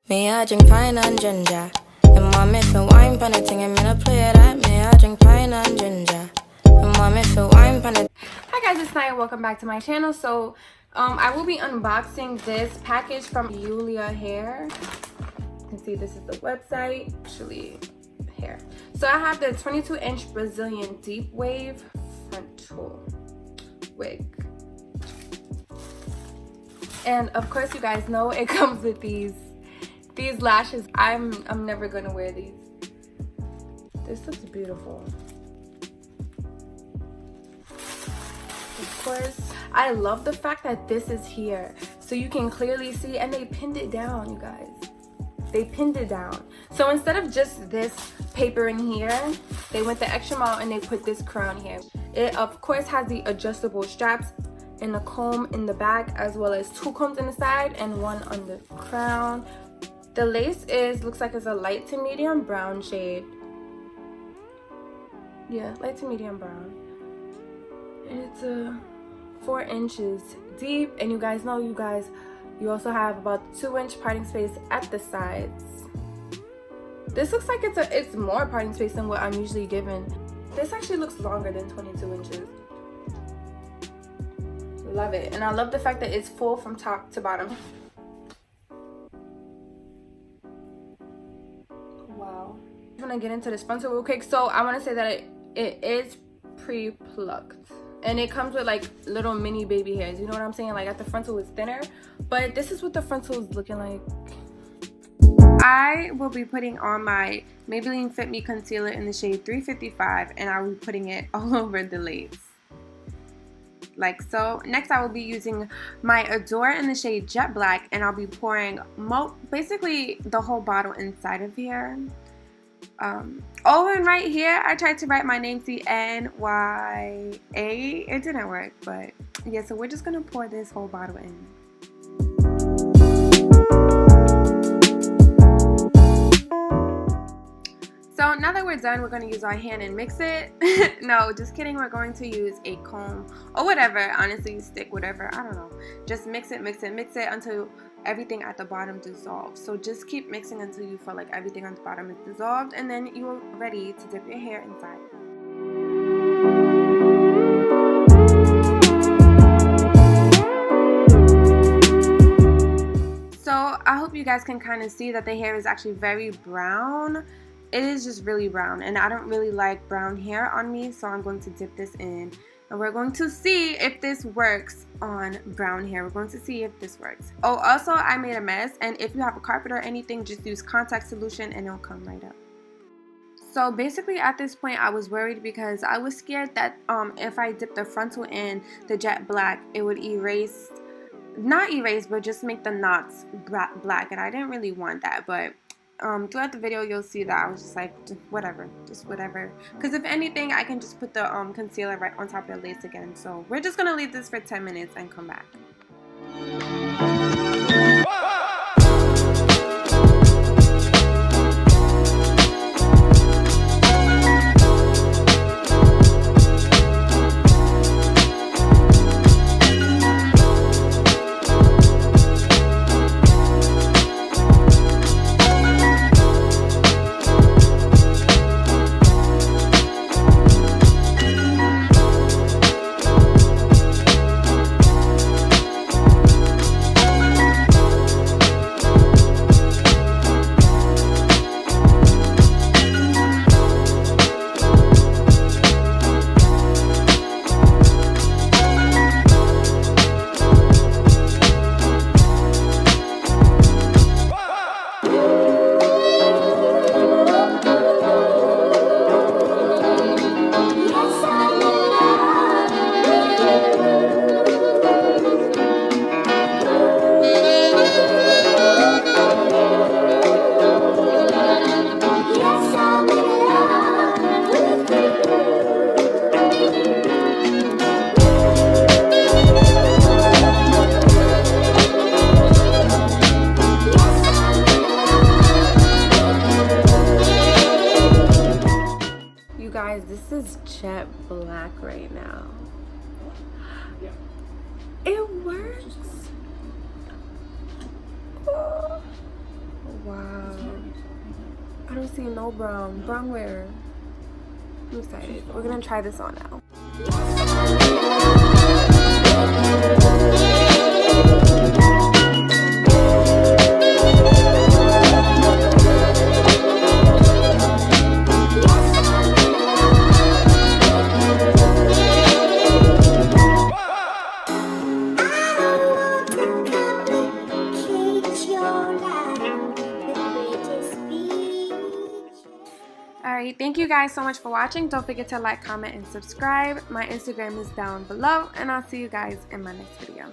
Me, I drink pine and ginger. And mommy feel wine pan a thing, I'm gonna play that. Me, I drink pine and ginger. And mommy feel wine pan a. Hi guys, it's Nya. Welcome back to my channel. So, I will be unboxing this package from Eullair hair. You can see this is the website. Actually, hair. So I have the 22-inch Brazilian deep wave frontal wig. And of course, you guys know it comes with these lashes. I'm never gonna wear these. This looks beautiful. Of course, I love the fact that this is here, so you can clearly see, and they pinned it down, you guys. They pinned it down. So instead of just this paper in here, they went the extra mile and they put this crown here. It of course has the adjustable straps and a comb in the back, as well as 2 combs in the side and 1 on the crown. The lace looks like it's a light to medium brown shade. Yeah, light to medium brown. And it's 4 inches deep, and you guys know, you also have about 2-inch parting space at the sides. This looks like it's more parting space than what I'm usually given. This actually looks longer than 22 inches. Love it. And I love the fact that it's full from top to bottom. Wow. I'm gonna get into this frontal real quick. So I want to say that it is pre-plucked, and it comes with like little mini baby hairs, you know what I'm saying? Like at the frontal is thinner, but this is what the frontal is looking like. I will be putting on my Maybelline Fit Me concealer in the shade 355, and I will be putting it all over the lace like so. Next, I will be using my Adore in the shade Jet Black, and I'll be pouring basically the whole bottle inside of here. Oh, and right here I tried to write my name CNYA. It didn't work, but yeah, so we're just gonna pour this whole bottle in. So now that we're done, we're going to use our hand and mix it. No, just kidding. We're going to use a comb or whatever. Honestly, stick, whatever. I don't know. Just mix it until everything at the bottom dissolves. So just keep mixing until you feel like everything on the bottom is dissolved, and then you're ready to dip your hair inside. So I hope you guys can kind of see that the hair is actually very brown. It is just really brown, and I don't really like brown hair on me, so I'm going to dip this in, and we're going to see if this works on brown hair. We're going to see if this works. Oh, also, I made a mess, and if you have a carpet or anything, just use contact solution and it'll come right up. So basically at this point, I was worried because I was scared that if I dip the frontal in the Jet Black, it would not erase, but just make the knots black, and I didn't really want that. But throughout the video, you'll see that I was just like, just whatever, because if anything, I can just put the concealer right on top of the lace again. So we're just gonna leave this for 10 minutes and come back. Guys, this is Jet Black right now. It works. I don't see no brown. Brown where? I'm excited. We're gonna try this on now. Alright, thank you guys so much for watching. Don't forget to like, comment, and subscribe. My Instagram is down below, and I'll see you guys in my next video.